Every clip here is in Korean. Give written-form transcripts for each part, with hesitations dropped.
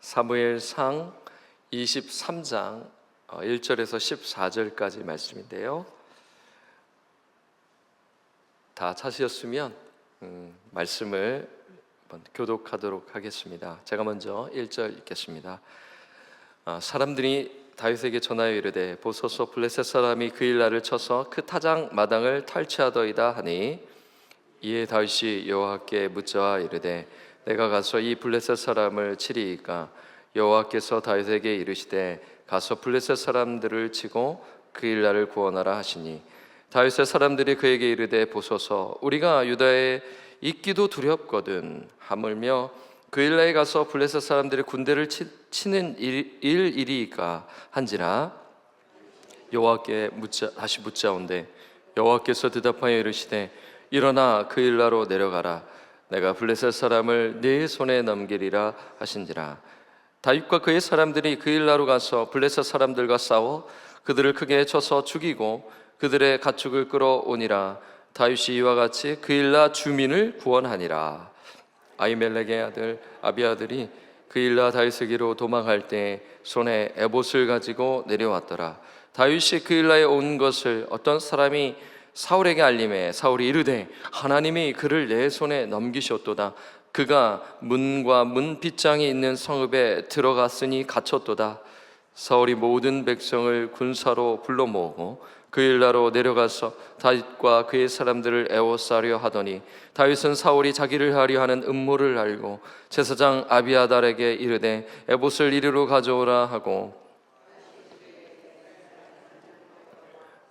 사무엘상 23장 1절에서 14절까지 말씀인데요. 다 찾으셨으면 말씀을 한번 교독하도록 하겠습니다. 제가 먼저 1절 읽겠습니다. 사람들이 다윗에게 전하여 이르되 보소서 블레셋 사람이 그 일날을 쳐서 그 타작 마당을 탈취하더이다 하니, 이에 다윗이 여호와께 묻자 이르되 내가 가서 이 블레셋 사람을 치리이까? 여호와께서 다윗에게 이르시되 가서 블레셋 사람들을 치고 그 일날을 구원하라 하시니, 다윗의 사람들이 그에게 이르되 보소서 우리가 유다에 있기도 두렵거든 하물며 그 일날에 가서 블레셋 사람들이 군대를 치는 일이니까 한지라. 여호와께 다시 묻자온대 여호와께서 대답하여 이르시되 일어나 그 일나로 내려가라. 내가 블레셋 사람을 네 손에 넘기리라 하신지라. 다윗과 그의 사람들이 그 일나로 가서 블레셋 사람들과 싸워 그들을 크게 쳐서 죽이고 그들의 가축을 끌어오니라. 다윗이 이와 같이 그 일나 주민을 구원하니라. 아히멜렉의 아들 아비아들이 그 일나 다윗에게로 도망할 때 손에 에봇을 가지고 내려왔더라. 다윗이 그 일나에 온 것을 어떤 사람이 사울에게 알림해 사울이 이르되 하나님이 그를 내 손에 넘기셨도다. 그가 문과 문 빗장이 있는 성읍에 들어갔으니 갇혔도다. 사울이 모든 백성을 군사로 불러 모으고 그 일나로 내려가서 다윗과 그의 사람들을 애워싸려 하더니, 다윗은 사울이 자기를 하려 하는 음모를 알고 제사장 아비아달에게 이르되 에봇을 이리로 가져오라 하고,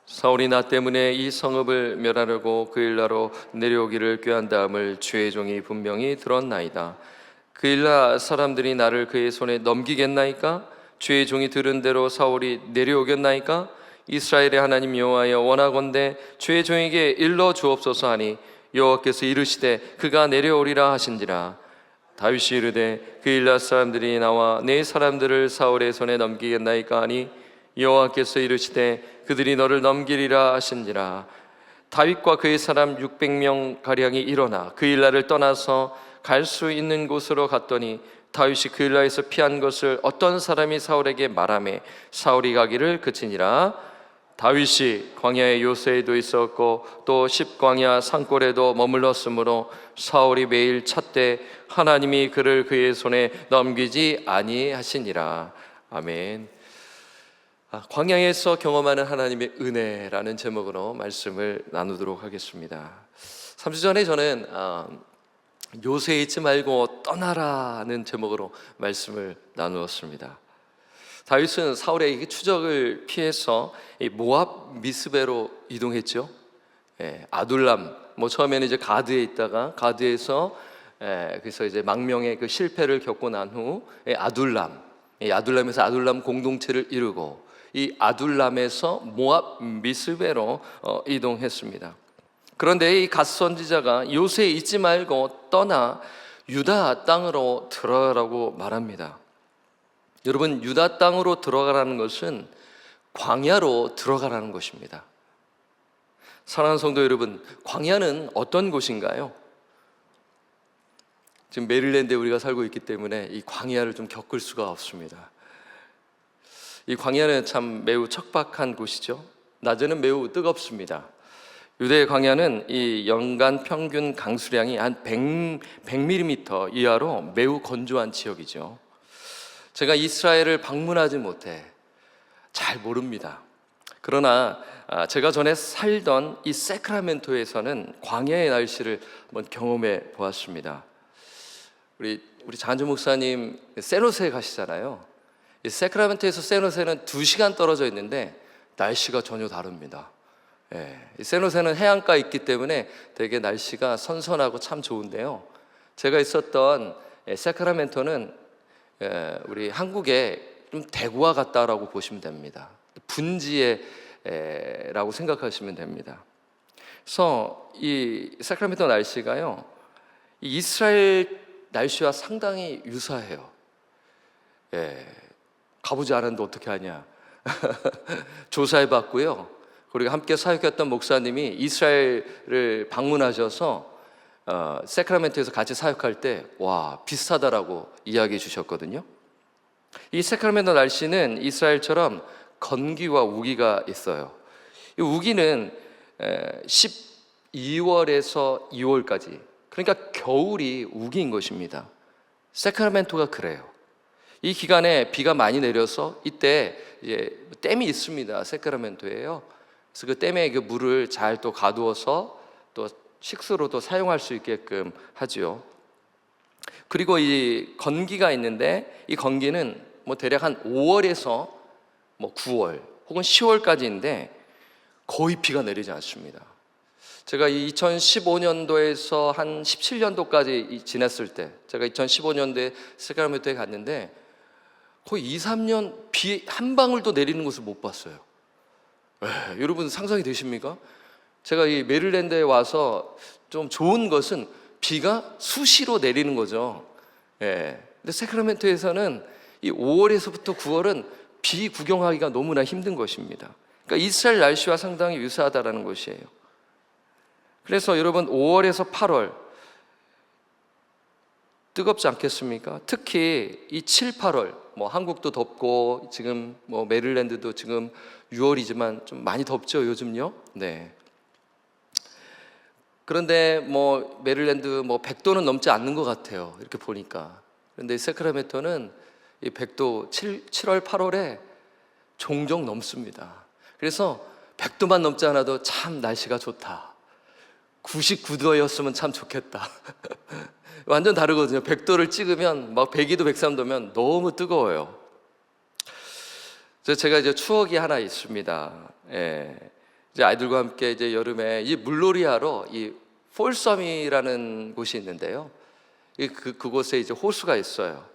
사울이 나 때문에 이 성읍을 멸하려고 그 일나로 내려오기를 꾀한 다음을 주의 종이 분명히 들었나이다. 그 일나 사람들이 나를 그의 손에 넘기겠나이까? 주의 종이 들은 대로 사울이 내려오겠나이까? 이스라엘의 하나님 여호와여, 원하건대 주의 종에게 일러 주옵소서 하니, 여호와께서 이르시되 그가 내려오리라 하신지라. 다윗이 이르되 그 일나 사람들이 나와 내 사람들을 사울의 손에 넘기겠나이까 하니, 여호와께서 이르시되 그들이 너를 넘기리라 하신지라. 다윗과 그의 사람 600명 가량이 일어나 그 일나를 떠나서 갈 수 있는 곳으로 갔더니, 다윗이 그 일나에서 피한 것을 어떤 사람이 사울에게 말하매 사울이 가기를 그치니라. 다윗이 광야의 요새에도 있었고 또 십광야 산골에도 머물렀으므로 사울이 매일 찾되 하나님이 그를 그의 손에 넘기지 아니하시니라. 아멘. 광야에서 경험하는 하나님의 은혜라는 제목으로 말씀을 나누도록 하겠습니다. 3주 전에 저는 요새에 있지 말고 떠나라는 제목으로 말씀을 나누었습니다. 다윗은 사울의 추적을 피해서 모압 미스베로 이동했죠. 아둘람, 처음에는 이제 가드에 있다가 가드에서 그래서 이제 망명의 그 실패를 겪고 난 후 아둘람에서 아둘람 공동체를 이루고, 이 아둘람에서 모압 미스베로 이동했습니다. 그런데 이 갓 선지자가 요새에 있지 말고 떠나 유다 땅으로 들어가라고 말합니다. 여러분, 유다 땅으로 들어가라는 것은 광야로 들어가라는 것입니다. 사랑하는 성도 여러분, 광야는 어떤 곳인가요? 지금 메릴랜드에 우리가 살고 있기 때문에 이 광야를 좀 겪을 수가 없습니다. 이 광야는 참 매우 척박한 곳이죠. 낮에는 매우 뜨겁습니다. 유대의 광야는 이 연간 평균 강수량이 한 100mm 이하로 매우 건조한 지역이죠. 제가 이스라엘을 방문하지 못해 잘 모릅니다. 그러나 제가 전에 살던 이 세크라멘토에서는 광야의 날씨를 한번 경험해 보았습니다. 우리 장한주 목사님 세노세 가시잖아요. 이 세크라멘토에서 세노세는 2시간 떨어져 있는데 날씨가 전혀 다릅니다. 이 세노세는 해안가에 있기 때문에 되게 날씨가 선선하고 참 좋은데요, 제가 있었던 세크라멘토는 우리 한국의 좀 대구와 같다라고 보시면 됩니다. 분지라고 생각하시면 됩니다. 그래서 이 세크라멘토 날씨가요, 이 이스라엘 날씨와 상당히 유사해요. 가보지 않았는데 어떻게 하냐. 조사해봤고요. 그리고 함께 사역했던 목사님이 이스라엘을 방문하셔서 세크라멘토에서 같이 사역할 때 와, 비슷하다라고 이야기해 주셨거든요. 이 세크라멘토 날씨는 이스라엘처럼 건기와 우기가 있어요. 이 우기는 12월에서 2월까지, 그러니까 겨울이 우기인 것입니다. 세크라멘토가 그래요. 이 기간에 비가 많이 내려서 이때 이제 댐이 있습니다. 세크라멘토에요. 그래서 그 댐에 그 물을 잘 또 가두어서 또 식수로도 사용할 수 있게끔 하지요. 그리고 이 건기가 있는데, 이 건기는 뭐 대략 한 5월에서 뭐 9월 혹은 10월까지인데 거의 비가 내리지 않습니다. 제가 이 2015년도에서 한 17년도까지 지냈을 때, 제가 2015년도에 세크라멘토에 갔는데 거의 2, 3년 비 한 방울도 내리는 것을 못 봤어요. 여러분 상상이 되십니까? 제가 이 메릴랜드에 와서 좀 좋은 것은 비가 수시로 내리는 거죠. 근데 세크라멘토에서는 이 5월에서부터 9월은 비 구경하기가 너무나 힘든 것입니다. 그러니까 이스라엘 날씨와 상당히 유사하다라는 것이에요. 그래서 여러분 5월에서 8월 뜨겁지 않겠습니까? 특히 이 7, 8월, 뭐 한국도 덥고 지금 뭐 메릴랜드도 지금 6월이지만 좀 많이 덥죠, 요즘요. 네. 그런데 뭐 메릴랜드 뭐 100도는 넘지 않는 것 같아요, 이렇게 보니까. 그런데 세크라멘토는 이 100도 7월, 8월에 종종 넘습니다. 그래서 100도만 넘지 않아도 참 날씨가 좋다. 99도였으면 참 좋겠다. 완전 다르거든요. 100도를 찍으면 막 102도, 103도면 너무 뜨거워요. 제가 이제 추억이 하나 있습니다. 이제 아이들과 함께 이제 여름에 이 물놀이 하러 이 폴섬이라는 곳이 있는데요. 그곳에 이제 호수가 있어요.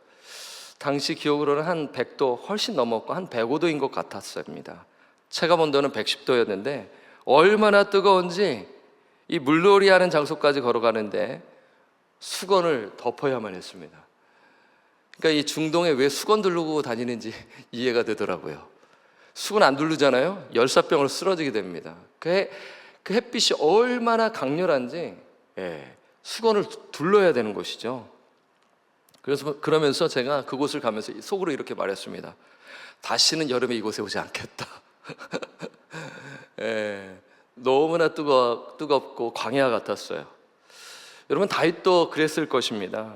당시 기억으로는 한 100도 훨씬 넘었고 한 105도인 것 같았습니다. 체감 온도는 110도였는데 얼마나 뜨거운지 이 물놀이 하는 장소까지 걸어가는데 수건을 덮어야만 했습니다. 그러니까 이 중동에 왜 수건 두르고 다니는지 이해가 되더라고요. 수건 안 두르잖아요. 열사병으로 쓰러지게 됩니다. 그 햇빛이 얼마나 강렬한지 수건을 둘러야 되는 것이죠. 그러면서 제가 그곳을 가면서 속으로 이렇게 말했습니다. 다시는 여름에 이곳에 오지 않겠다. 너무나 뜨겁고 광야 같았어요. 여러분 다윗도 그랬을 것입니다.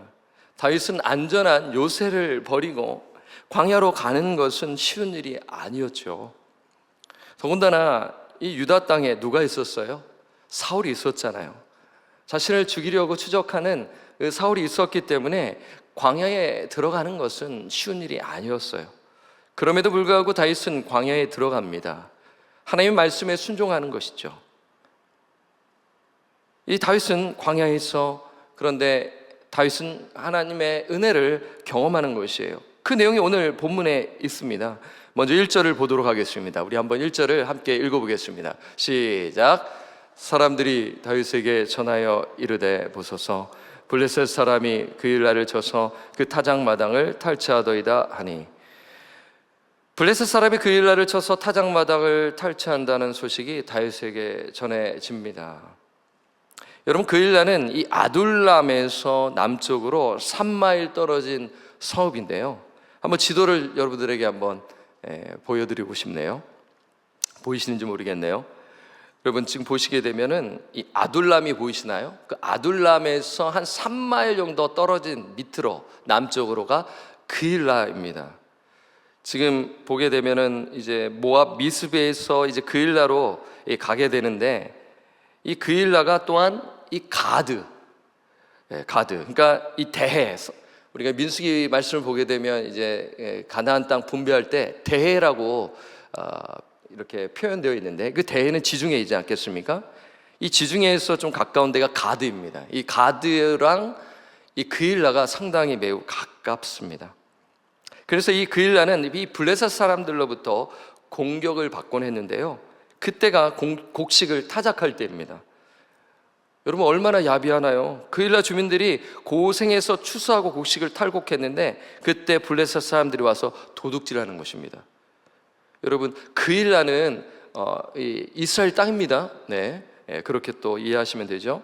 다윗은 안전한 요새를 버리고 광야로 가는 것은 쉬운 일이 아니었죠. 더군다나 이 유다 땅에 누가 있었어요? 사울이 있었잖아요. 자신을 죽이려고 추적하는 그 사울이 있었기 때문에 광야에 들어가는 것은 쉬운 일이 아니었어요. 그럼에도 불구하고 다윗은 광야에 들어갑니다. 하나님의 말씀에 순종하는 것이죠. 이 다윗은 광야에서, 그런데 다윗은 하나님의 은혜를 경험하는 것이에요. 그 내용이 오늘 본문에 있습니다. 먼저 1절을 보도록 하겠습니다. 우리 한번 1절을 함께 읽어보겠습니다. 시작. 사람들이 다윗에게 전하여 이르되 보소서 블레셋 사람이 그 일날을 쳐서 그 타작마당을 탈취하더이다 하니, 블레셋 사람이 그 일날을 쳐서 타작마당을 탈취한다는 소식이 다윗에게 전해집니다. 여러분 그 일날은 이 아둘람에서 남쪽으로 3마일 떨어진 성읍인데요. 한번 지도를 여러분들에게 한번 보여드리고 싶네요. 보이시는지 모르겠네요. 여러분 지금 보시게 되면은 이 아둘람이 보이시나요? 그 아둘람에서 한 3마일 정도 떨어진 밑으로 남쪽으로가 그일라입니다. 지금 보게 되면은 이제 모압 미스베에서 이제 그일라로 가게 되는데, 이 그일라가 또한 이 가드, 그러니까 이 대해, 우리가 민수기 말씀을 보게 되면 이제 가나안 땅 분배할 때 대해라고 이렇게 표현되어 있는데, 그 대해는 지중해 있지 않겠습니까? 이 지중해에서 좀 가까운 데가 가드입니다. 이 가드랑 이 그일라가 상당히 매우 가깝습니다. 그래서 이 그일라는 이 블레셋 사람들로부터 공격을 받곤 했는데요. 그때가 곡식을 타작할 때입니다. 여러분 얼마나 야비하나요? 그일라 주민들이 고생해서 추수하고 곡식을 탈곡했는데 그때 블레셋 사람들이 와서 도둑질하는 것입니다. 여러분 그일라는 이스라엘 땅입니다. 그렇게 또 이해하시면 되죠.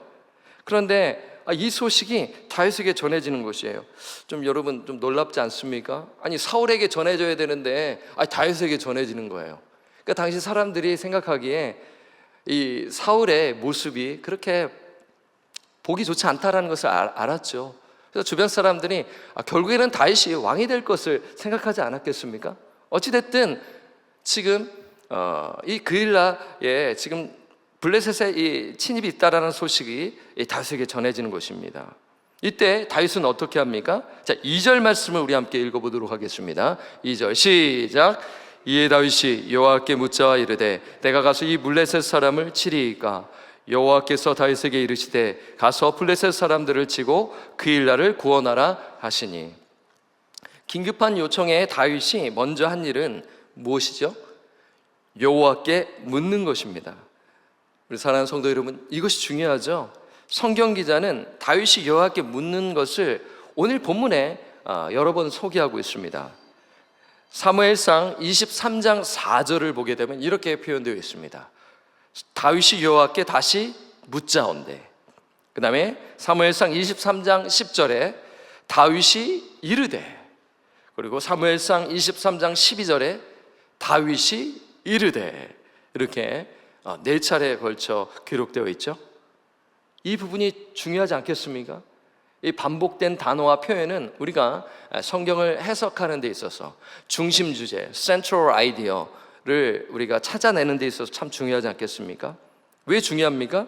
그런데 이 소식이 다윗에게 전해지는 것이에요. 좀 여러분 좀 놀랍지 않습니까? 아니 사울에게 전해져야 되는데 다윗에게 전해지는 거예요. 그러니까 당시 사람들이 생각하기에 이 사울의 모습이 그렇게 보기 좋지 않다라는 것을 알았죠. 그래서 주변 사람들이 결국에는 다윗이 왕이 될 것을 생각하지 않았겠습니까? 어찌됐든 지금 이 그일라에 지금 블레셋의 이 침입이 있다라는 소식이 다윗에게 전해지는 것입니다. 이때 다윗은 어떻게 합니까? 자, 2절 말씀을 우리 함께 읽어보도록 하겠습니다. 2절 시작. 이에 다윗이 여호와께 묻자 이르되 내가 가서 이 블레셋 사람을 치리이까? 여호와께서 다윗에게 이르시되 가서 블레셋 사람들을 치고 그일라를 구원하라 하시니. 긴급한 요청에 다윗이 먼저 한 일은 무엇이죠? 여호와께 묻는 것입니다. 우리 사랑하는 성도 여러분, 이것이 중요하죠. 성경 기자는 다윗이 여호와께 묻는 것을 오늘 본문에 여러 번 소개하고 있습니다. 사무엘상 23장 4절을 보게 되면 이렇게 표현되어 있습니다. 다윗이 여호와께 다시 묻자온대. 그 다음에 사무엘상 23장 10절에 다윗이 이르되, 그리고 사무엘상 23장 12절에 다윗이 이르되, 이렇게 4차례에 걸쳐 기록되어 있죠. 이 부분이 중요하지 않겠습니까? 이 반복된 단어와 표현은 우리가 성경을 해석하는 데 있어서 중심 주제, central idea를 우리가 찾아내는 데 있어서 참 중요하지 않겠습니까? 왜 중요합니까?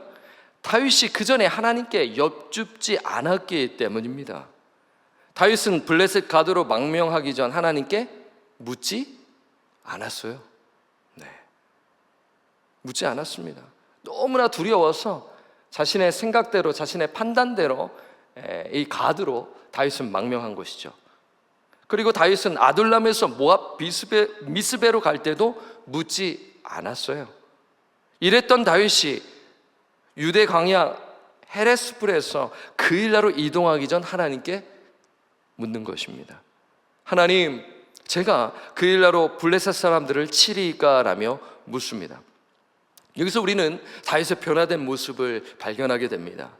다윗이 그 전에 하나님께 여쭙지 않았기 때문입니다. 다윗은 블레셋 가드로 망명하기 전 하나님께 묻지 않았어요. 묻지 않았습니다. 너무나 두려워서 자신의 생각대로, 자신의 판단대로 이 가드로 다윗은 망명한 것이죠. 그리고 다윗은 아둘람에서 모압 미스베로 갈 때도 묻지 않았어요. 이랬던 다윗이 유대 광야 헤레스풀에서 그일라로 이동하기 전 하나님께 묻는 것입니다. 하나님, 제가 그일라로 블레셋 사람들을 치리이까라며 묻습니다. 여기서 우리는 다윗의 변화된 모습을 발견하게 됩니다.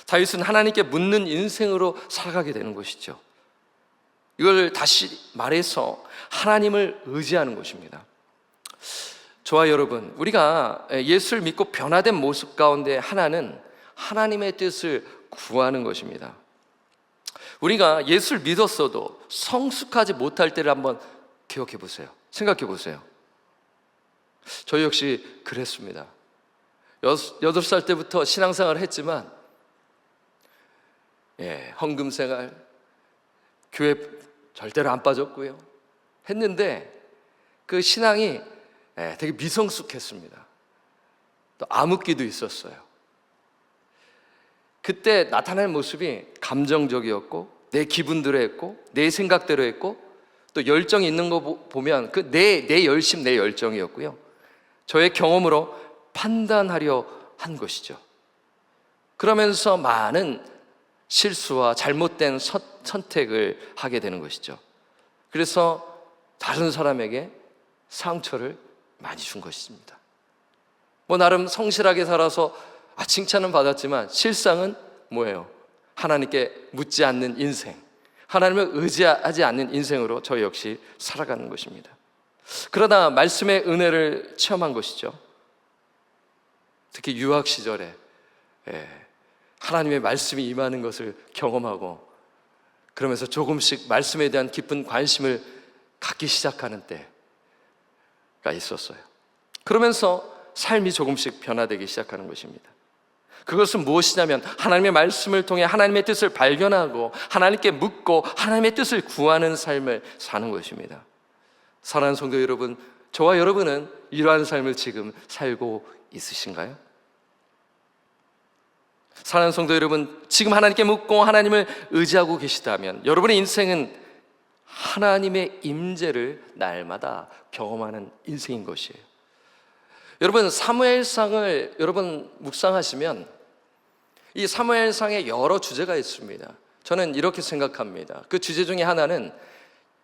다윗은 하나님께 묻는 인생으로 살아가게 되는 것이죠. 이걸 다시 말해서 하나님을 의지하는 것입니다. 저와 여러분, 우리가 예수를 믿고 변화된 모습 가운데 하나는 하나님의 뜻을 구하는 것입니다. 우리가 예수를 믿었어도 성숙하지 못할 때를 한번 기억해 보세요. 생각해 보세요. 저 역시 그랬습니다. 8살 때부터 신앙생활을 했지만 헌금생활, 교회 절대로 안 빠졌고요. 했는데 그 신앙이 되게 미성숙했습니다. 또 암흑기도 있었어요. 그때 나타날 모습이 감정적이었고 내 기분대로 했고 내 생각대로 했고 또 열정이 있는 거 보면 그 내 열심, 내 열정이었고요. 저의 경험으로 판단하려 한 것이죠. 그러면서 많은 실수와 잘못된 선택을 하게 되는 것이죠. 그래서 다른 사람에게 상처를 많이 준 것입니다. 나름 성실하게 살아서 칭찬은 받았지만 실상은 뭐예요? 하나님께 묻지 않는 인생, 하나님을 의지하지 않는 인생으로 저 역시 살아가는 것입니다. 그러다 말씀의 은혜를 체험한 것이죠. 특히 유학 시절에 하나님의 말씀이 임하는 것을 경험하고 그러면서 조금씩 말씀에 대한 깊은 관심을 갖기 시작하는 때가 있었어요. 그러면서 삶이 조금씩 변화되기 시작하는 것입니다. 그것은 무엇이냐면 하나님의 말씀을 통해 하나님의 뜻을 발견하고 하나님께 묻고 하나님의 뜻을 구하는 삶을 사는 것입니다. 사랑하는 성도 여러분, 저와 여러분은 이러한 삶을 지금 살고 있으신가요? 사랑하는 성도 여러분, 지금 하나님께 묻고 하나님을 의지하고 계시다면 여러분의 인생은 하나님의 임재를 날마다 경험하는 인생인 것이에요. 여러분, 사무엘상을 여러분 묵상하시면 이 사무엘상에 여러 주제가 있습니다. 저는 이렇게 생각합니다. 그 주제 중에 하나는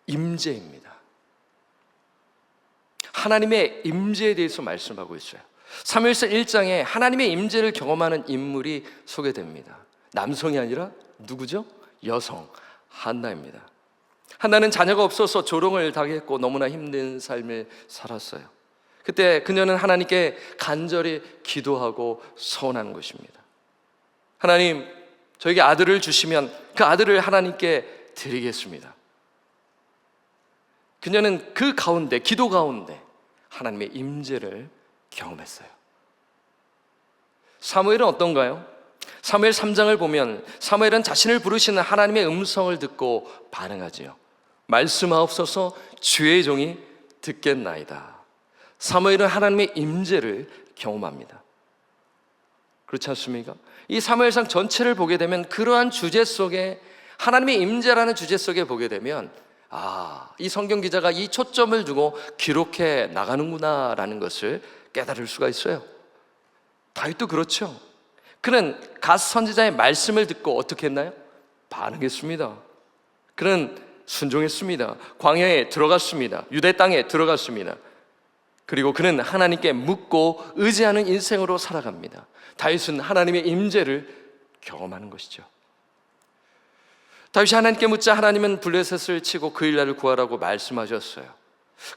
임재입니다. 하나님의 임재에 대해서 말씀하고 있어요. 사무엘상 1장에 하나님의 임재를 경험하는 인물이 소개됩니다. 남성이 아니라 누구죠? 여성 한나입니다. 한나는 자녀가 없어서 조롱을 당했고 너무나 힘든 삶을 살았어요. 그때 그녀는 하나님께 간절히 기도하고 서원하는 것입니다. 하나님, 저에게 아들을 주시면 그 아들을 하나님께 드리겠습니다. 그녀는 그 가운데, 기도 가운데 하나님의 임재를 경험했어요. 사무엘은 어떤가요? 사무엘 3장을 보면 사무엘은 자신을 부르시는 하나님의 음성을 듣고 반응하지요. 말씀하옵소서, 주의 종이 듣겠나이다. 사무엘은 하나님의 임재를 경험합니다. 그렇지 않습니까? 이 사무엘상 전체를 보게 되면 그러한 주제 속에, 하나님의 임재라는 주제 속에 보게 되면 이 성경 기자가 이 초점을 두고 기록해 나가는구나라는 것을 깨달을 수가 있어요. 다윗도 그렇죠. 그는 갓 선지자의 말씀을 듣고 어떻게 했나요? 반응했습니다. 그는 순종했습니다. 광야에 들어갔습니다. 유대 땅에 들어갔습니다. 그리고 그는 하나님께 묻고 의지하는 인생으로 살아갑니다. 다윗은 하나님의 임재를 경험하는 것이죠. 다윗이 하나님께 묻자 하나님은 블레셋을 치고 그 일날을 구하라고 말씀하셨어요.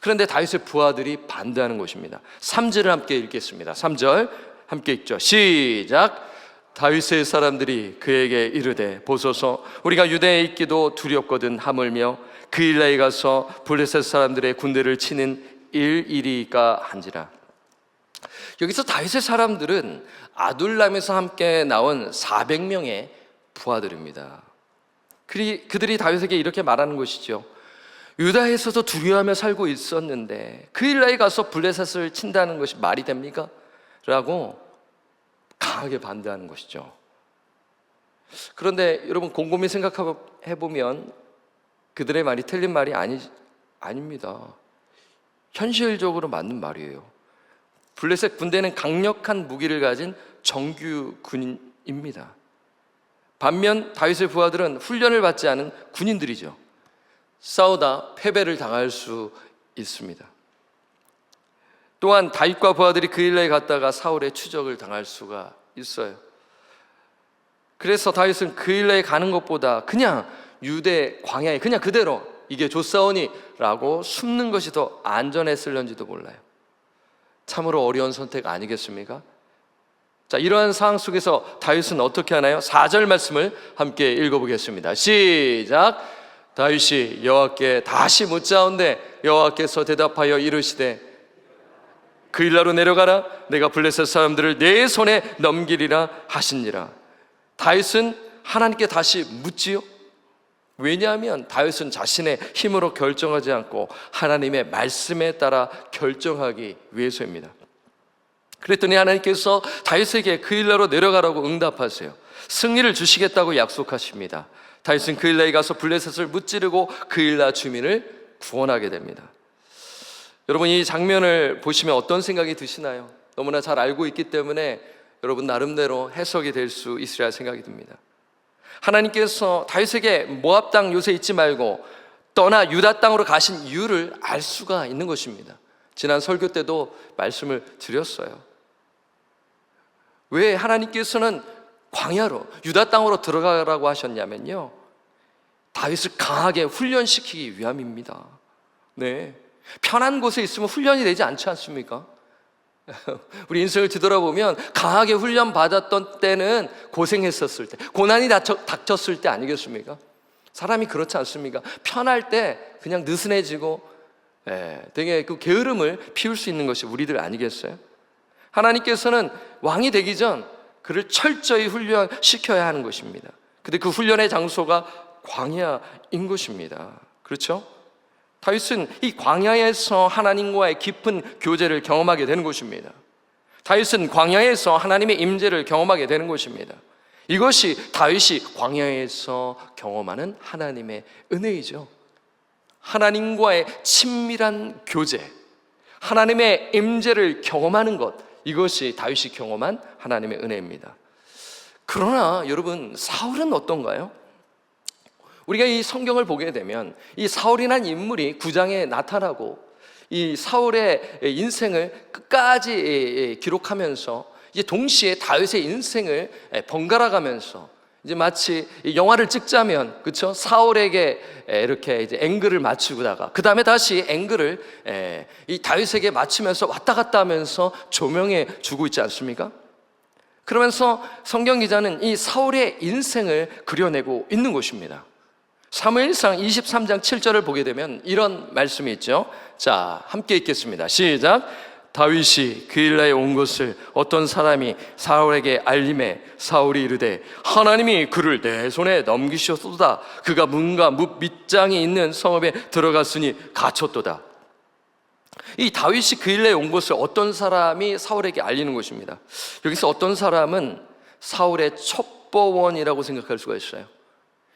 그런데 다윗의 부하들이 반대하는 것입니다. 3절을 함께 읽겠습니다. 3절 함께 읽죠. 시작. 다윗의 사람들이 그에게 이르되 보소서, 우리가 유대에 있기도 두렵거든 하물며 그 일날에 가서 블레셋 사람들의 군대를 치는 일이리까 한지라. 여기서 다윗의 사람들은 아둘람에서 함께 나온 400명의 부하들입니다. 그들이 다윗에게 이렇게 말하는 것이죠. 유다에서도 두려워하며 살고 있었는데 그 일날에 가서 블레셋을 친다는 것이 말이 됩니까? 라고 강하게 반대하는 것이죠. 그런데 여러분, 곰곰이 생각해보면 그들의 말이 틀린 말이 아닙니다. 현실적으로 맞는 말이에요. 블레셋 군대는 강력한 무기를 가진 정규 군인입니다. 반면 다윗의 부하들은 훈련을 받지 않은 군인들이죠. 싸우다 패배를 당할 수 있습니다. 또한 다윗과 부하들이 그 일에 갔다가 사울의 추적을 당할 수가 있어요. 그래서 다윗은 그 일에 가는 것보다 그냥 유대 광야에 그냥 그대로 이게 좋사오니 라고 숨는 것이 더 안전했을런지도 몰라요. 참으로 어려운 선택 아니겠습니까? 자, 이러한 상황 속에서 다윗은 어떻게 하나요? 4절 말씀을 함께 읽어보겠습니다. 시작. 다윗이 여호와께 다시 묻자온데 여호와께서 대답하여 이르시되 그 일나로 내려가라. 내가 블레셋 사람들을 내 손에 넘기리라 하시니라. 다윗은 하나님께 다시 묻지요. 왜냐하면 다윗은 자신의 힘으로 결정하지 않고 하나님의 말씀에 따라 결정하기 위해서입니다. 그랬더니 하나님께서 다윗에게 그 일나로 내려가라고 응답하세요. 승리를 주시겠다고 약속하십니다. 다윗은 그 일나에 가서 블레셋을 무찌르고 그 일나 주민을 구원하게 됩니다. 여러분, 이 장면을 보시면 어떤 생각이 드시나요? 너무나 잘 알고 있기 때문에 여러분 나름대로 해석이 될 수 있으리라 생각이 듭니다. 하나님께서 다윗에게 모압 땅 요새 있지 말고 떠나 유다 땅으로 가신 이유를 알 수가 있는 것입니다. 지난 설교 때도 말씀을 드렸어요. 왜 하나님께서는 광야로 유다 땅으로 들어가라고 하셨냐면요, 다윗을 강하게 훈련시키기 위함입니다. 네, 편한 곳에 있으면 훈련이 되지 않지 않습니까? 우리 인생을 뒤돌아보면 강하게 훈련받았던 때는 고생했었을 때, 고난이 닥쳤을 때 아니겠습니까? 사람이 그렇지 않습니까? 편할 때 그냥 느슨해지고 되게 그 게으름을 피울 수 있는 것이 우리들 아니겠어요? 하나님께서는 왕이 되기 전 그를 철저히 훈련시켜야 하는 것입니다. 근데 그 훈련의 장소가 광야인 것입니다. 그렇죠? 다윗은 이 광야에서 하나님과의 깊은 교제를 경험하게 되는 것입니다. 다윗은 광야에서 하나님의 임재를 경험하게 되는 것입니다. 이것이 다윗이 광야에서 경험하는 하나님의 은혜이죠. 하나님과의 친밀한 교제, 하나님의 임재를 경험하는 것, 이것이 다윗이 경험한 하나님의 은혜입니다. 그러나 여러분, 사울은 어떤가요? 우리가 이 성경을 보게 되면 이 사울이라는 인물이 9장에 나타나고 이 사울의 인생을 끝까지 기록하면서 이제 동시에 다윗의 인생을 번갈아 가면서 이제 마치 이 영화를 찍자면, 그렇죠? 사울에게 이렇게 이제 앵글을 맞추다가 그 다음에 다시 앵글을 이 다윗에게 맞추면서 왔다 갔다 하면서 조명해 주고 있지 않습니까? 그러면서 성경 기자는 이 사울의 인생을 그려내고 있는 것입니다. 사무엘상 23장 7절을 보게 되면 이런 말씀이 있죠. 자, 함께 읽겠습니다. 시작. 다윗이 그일라에 온 것을 어떤 사람이 사울에게 알림해 사울이 이르되 하나님이 그를 내 손에 넘기셨도다. 그가 문과 밑장이 있는 성읍에 들어갔으니 갇혔도다. 이 다윗이 그일라에 온 것을 어떤 사람이 사울에게 알리는 것입니다. 여기서 어떤 사람은 사울의 첩보원이라고 생각할 수가 있어요.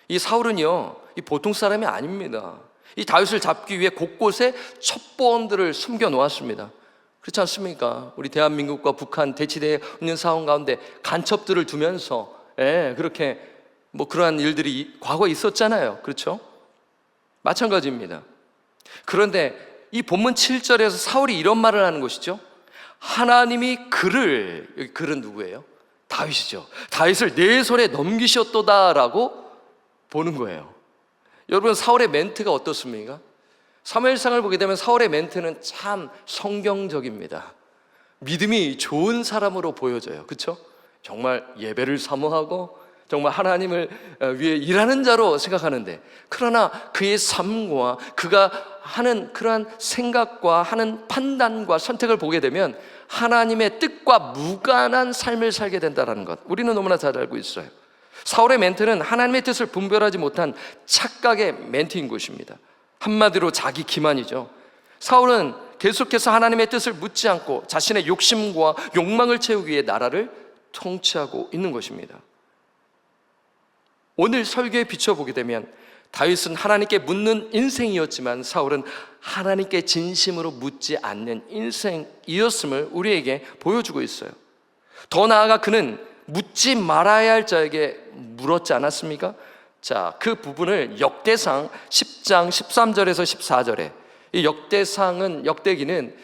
이 사울은요, 이 보통 사람이 아닙니다. 이 다윗을 잡기 위해 곳곳에 첩보원들을 숨겨 놓았습니다. 그렇지 않습니까? 우리 대한민국과 북한 대치되어 있는 상황 가운데 간첩들을 두면서 그렇게 그러한 일들이 과거에 있었잖아요. 그렇죠? 마찬가지입니다. 그런데 이 본문 7절에서 사울이 이런 말을 하는 것이죠. 하나님이 그를, 여기 그는 누구예요? 다윗이죠. 다윗을 내 손에 넘기셨도다라고 보는 거예요. 여러분, 사울의 멘트가 어떻습니까? 사무엘상을 보게 되면 사울의 멘트는 참 성경적입니다. 믿음이 좋은 사람으로 보여져요. 그렇죠? 정말 예배를 사모하고 정말 하나님을 위해 일하는 자로 생각하는데, 그러나 그의 삶과 그가 하는 그러한 생각과 하는 판단과 선택을 보게 되면 하나님의 뜻과 무관한 삶을 살게 된다는 것, 우리는 너무나 잘 알고 있어요. 사울의 멘트는 하나님의 뜻을 분별하지 못한 착각의 멘트인 것입니다. 한마디로 자기 기만이죠. 사울은 계속해서 하나님의 뜻을 묻지 않고 자신의 욕심과 욕망을 채우기 위해 나라를 통치하고 있는 것입니다. 오늘 설교에 비춰보게 되면 다윗은 하나님께 묻는 인생이었지만 사울은 하나님께 진심으로 묻지 않는 인생이었음을 우리에게 보여주고 있어요. 더 나아가 그는 묻지 말아야 할 자에게 물었지 않았습니까? 자, 그 부분을 역대상 10장 13절에서 14절에, 이 역대기는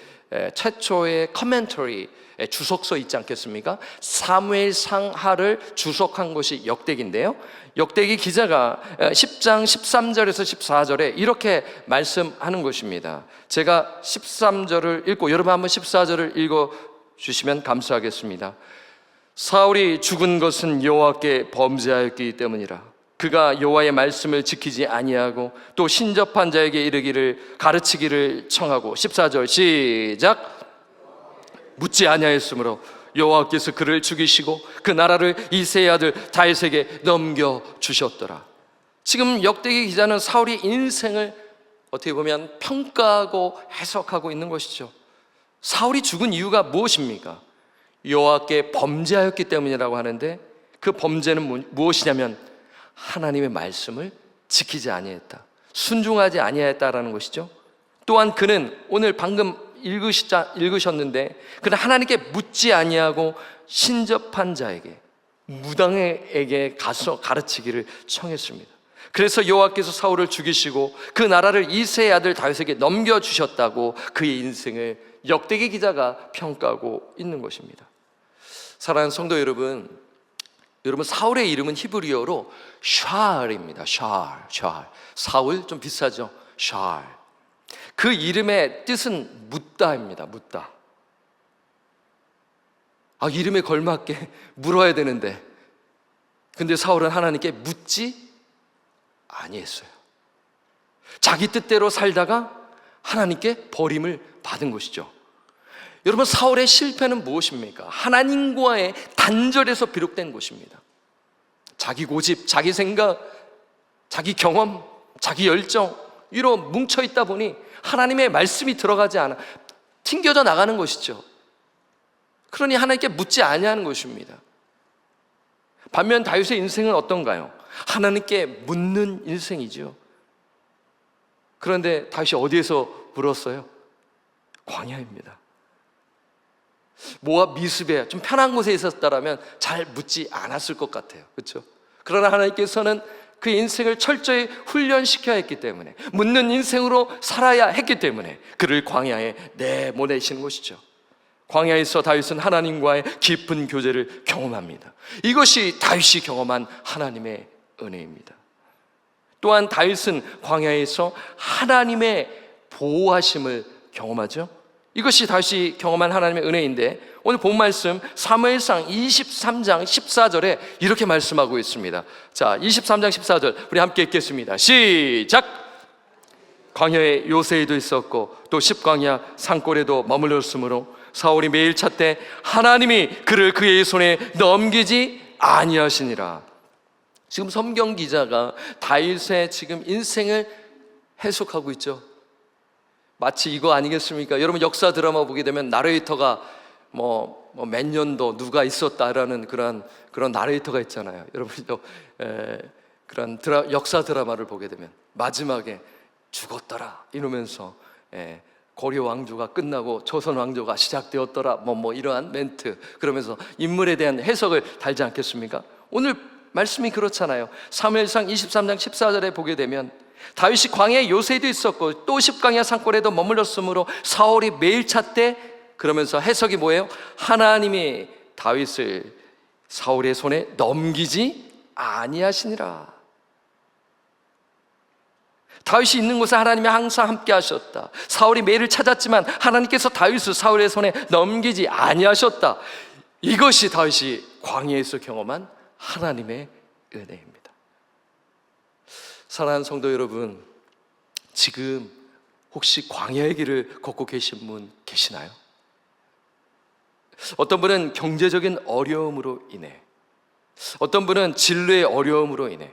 최초의 커멘터리, 주석서 있지 않겠습니까? 사무엘상하를 주석한 것이 역대기인데요, 역대기 기자가 10장 13절에서 14절에 이렇게 말씀하는 것입니다. 제가 13절을 읽고 여러분 한번 14절을 읽어주시면 감사하겠습니다. 사울이 죽은 것은 여호와께 범죄하였기 때문이라. 그가 여호와의 말씀을 지키지 아니하고 또 신접한 자에게 이르기를 가르치기를 청하고, 14절 시작. 묻지 아니하였으므로 여호와께서 그를 죽이시고 그 나라를 이새의 아들 다윗에게 넘겨주셨더라. 지금 역대기 기자는 사울의 인생을 어떻게 보면 평가하고 해석하고 있는 것이죠. 사울이 죽은 이유가 무엇입니까? 여호와께 범죄하였기 때문이라고 하는데, 그 범죄는 무엇이냐면 하나님의 말씀을 지키지 아니했다, 순종하지 아니했다라는 것이죠. 또한 그는 오늘 방금 읽으셨는데, 그는 하나님께 묻지 아니하고 신접한 자에게, 무당에게 가서 가르치기를 청했습니다. 그래서 여호와께서 사울을 죽이시고 그 나라를 이새의 아들 다윗에게 넘겨주셨다고 그의 인생을 역대기 기자가 평가하고 있는 것입니다. 사랑하는 성도 여러분, 사울의 이름은 히브리어로 샤알입니다. 샤알. 사울 좀 비싸죠? 샤알. 그 이름의 뜻은 묻다입니다. 묻다. 이름에 걸맞게 물어야 되는데, 근데 사울은 하나님께 묻지 아니했어요. 자기 뜻대로 살다가 하나님께 버림을 받은 것이죠. 여러분, 사울의 실패는 무엇입니까? 하나님과의 단절에서 비롯된 것입니다. 자기 고집, 자기 생각, 자기 경험, 자기 열정 위로 뭉쳐있다 보니 하나님의 말씀이 들어가지 않아 튕겨져 나가는 것이죠. 그러니 하나님께 묻지 아니하는 것입니다. 반면 다윗의 인생은 어떤가요? 하나님께 묻는 인생이죠. 그런데 다윗이 어디에서 물었어요? 광야입니다. 모압 미스베 좀 편한 곳에 있었다면 잘 묻지 않았을 것 같아요. 그렇죠? 그러나 하나님께서는 그 인생을 철저히 훈련시켜야 했기 때문에, 묻는 인생으로 살아야 했기 때문에 그를 광야에 내보내시는 것이죠. 광야에서 다윗은 하나님과의 깊은 교제를 경험합니다. 이것이 다윗이 경험한 하나님의 은혜입니다. 또한 다윗은 광야에서 하나님의 보호하심을 경험하죠. 이것이 다윗이 경험한 하나님의 은혜인데, 오늘 본 말씀 사무엘상 23장 14절에 이렇게 말씀하고 있습니다. 자, 23장 14절 우리 함께 읽겠습니다. 시작! 광야에 요새에도 있었고 또 십광야 산골에도 머물렀으므로 사울이 매일 찾되 하나님이 그를 그의 손에 넘기지 아니하시니라. 지금 성경 기자가 다윗의 지금 인생을 해석하고 있죠. 마치 이거 아니겠습니까? 여러분 역사 드라마 보게 되면 나레이터가 몇 년도 누가 있었다라는 그런 나레이터가 있잖아요. 여러분도 그런 역사 드라마를 보게 되면 마지막에 죽었더라 이러면서 고려 왕조가 끝나고 조선 왕조가 시작되었더라 이러한 멘트, 그러면서 인물에 대한 해석을 달지 않겠습니까? 오늘 말씀이 그렇잖아요. 사무엘상 23장 14절에 보게 되면 다윗이 광야에 요새도 있었고 또 십광야 산골에도 머물렀으므로 사울이 매일 찾되, 그러면서 해석이 뭐예요? 하나님이 다윗을 사울의 손에 넘기지 아니하시니라. 다윗이 있는 곳에 하나님이 항상 함께 하셨다. 사울이 매일을 찾았지만 하나님께서 다윗을 사울의 손에 넘기지 아니하셨다. 이것이 다윗이 광야에서 경험한 하나님의 은혜입니다. 사랑하는 성도 여러분, 지금 혹시 광야의 길을 걷고 계신 분 계시나요? 어떤 분은 경제적인 어려움으로 인해, 어떤 분은 진로의 어려움으로 인해,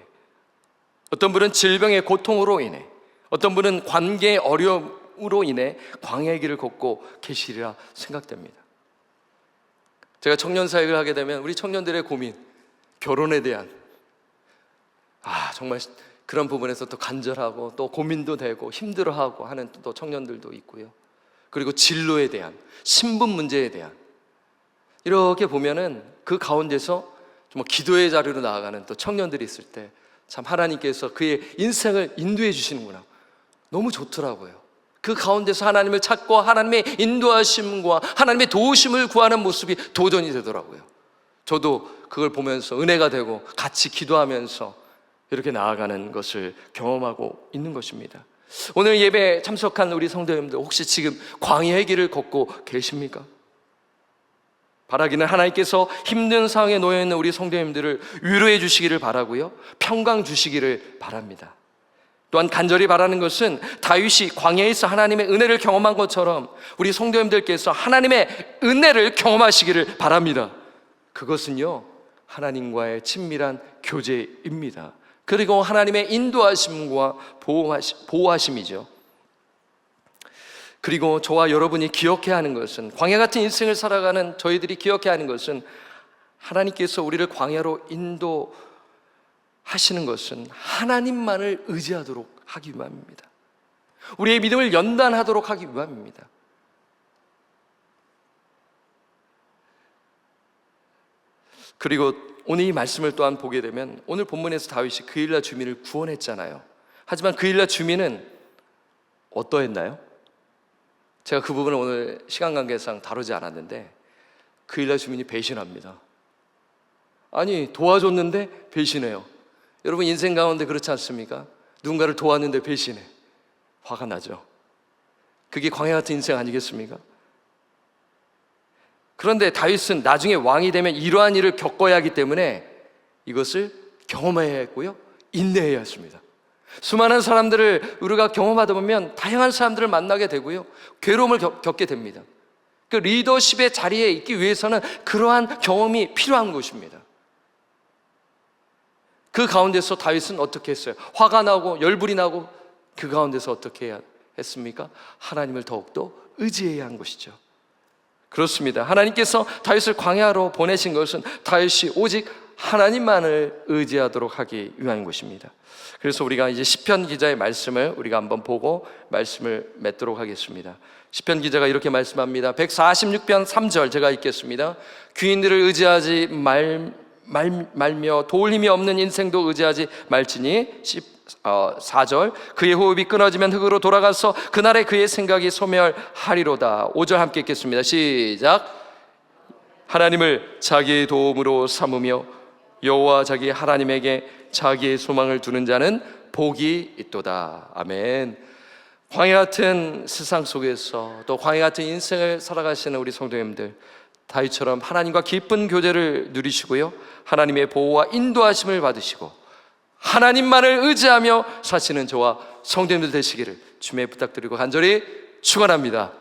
어떤 분은 질병의 고통으로 인해, 어떤 분은 관계의 어려움으로 인해 광야의 길을 걷고 계시리라 생각됩니다. 제가 청년 사역을 하게 되면 우리 청년들의 고민, 결혼에 대한 정말 그런 부분에서 또 간절하고 또 고민도 되고 힘들어하고 하는 또 청년들도 있고요. 그리고 진로에 대한, 신분 문제에 대한, 이렇게 보면은 그 가운데서 정말 기도의 자리로 나아가는 또 청년들이 있을 때 참 하나님께서 그의 인생을 인도해 주시는구나, 너무 좋더라고요. 그 가운데서 하나님을 찾고 하나님의 인도하심과 하나님의 도우심을 구하는 모습이 도전이 되더라고요. 저도 그걸 보면서 은혜가 되고 같이 기도하면서 이렇게 나아가는 것을 경험하고 있는 것입니다. 오늘 예배에 참석한 우리 성도님들 혹시 지금 광야의 길을 걷고 계십니까? 바라기는 하나님께서 힘든 상황에 놓여있는 우리 성도님들을 위로해 주시기를 바라고요, 평강 주시기를 바랍니다. 또한 간절히 바라는 것은 다윗이 광야에서 하나님의 은혜를 경험한 것처럼 우리 성도님들께서 하나님의 은혜를 경험하시기를 바랍니다. 그것은요, 하나님과의 친밀한 교제입니다. 그리고 하나님의 인도하심과 보호하심이죠. 그리고 저와 여러분이 기억해야 하는 것은, 광야 같은 인생을 살아가는 저희들이 기억해야 하는 것은, 하나님께서 우리를 광야로 인도하시는 것은 하나님만을 의지하도록 하기 위함입니다. 우리의 믿음을 연단하도록 하기 위함입니다. 그리고 오늘 이 말씀을 또한 보게 되면, 오늘 본문에서 다윗이 그일라 주민을 구원했잖아요. 하지만 그일라 주민은 어떠했나요? 제가 그 부분을 오늘 시간 관계상 다루지 않았는데, 그일라 주민이 배신합니다. 아니, 도와줬는데 배신해요. 여러분 인생 가운데 그렇지 않습니까? 누군가를 도왔는데 배신해. 화가 나죠. 그게 광야 같은 인생 아니겠습니까? 그런데 다윗은 나중에 왕이 되면 이러한 일을 겪어야 하기 때문에 이것을 경험해야 했고요, 인내해야 했습니다. 수많은 사람들을 우리가 경험하다 보면 다양한 사람들을 만나게 되고요, 괴로움을 겪게 됩니다. 그 리더십의 자리에 있기 위해서는 그러한 경험이 필요한 것입니다. 그 가운데서 다윗은 어떻게 했어요? 화가 나고 열불이 나고 그 가운데서 어떻게 해야 했습니까? 하나님을 더욱더 의지해야 한 것이죠. 그렇습니다. 하나님께서 다윗을 광야로 보내신 것은 다윗이 오직 하나님만을 의지하도록 하기 위한 것입니다. 그래서 우리가 이제 시편 기자의 말씀을 우리가 한번 보고 말씀을 맺도록 하겠습니다. 시편 기자가 이렇게 말씀합니다. 146편 3절 제가 읽겠습니다. 귀인들을 의지하지 말며 도울 힘이 없는 인생도 의지하지 말지니 4절 그의 호흡이 끊어지면 흙으로 돌아가서 그날에 그의 생각이 소멸하리로다. 5절 함께 읽겠습니다. 시작. 하나님을 자기의 도움으로 삼으며 여호와 자기 하나님에게 자기의 소망을 두는 자는 복이 있도다. 아멘. 광야 같은 세상 속에서 또 광야 같은 인생을 살아가시는 우리 성도님들, 다윗처럼 하나님과 깊은 교제를 누리시고요, 하나님의 보호와 인도하심을 받으시고 하나님만을 의지하며 사시는 저와 성도님들 되시기를 주님의 부탁드리고 간절히 축원합니다.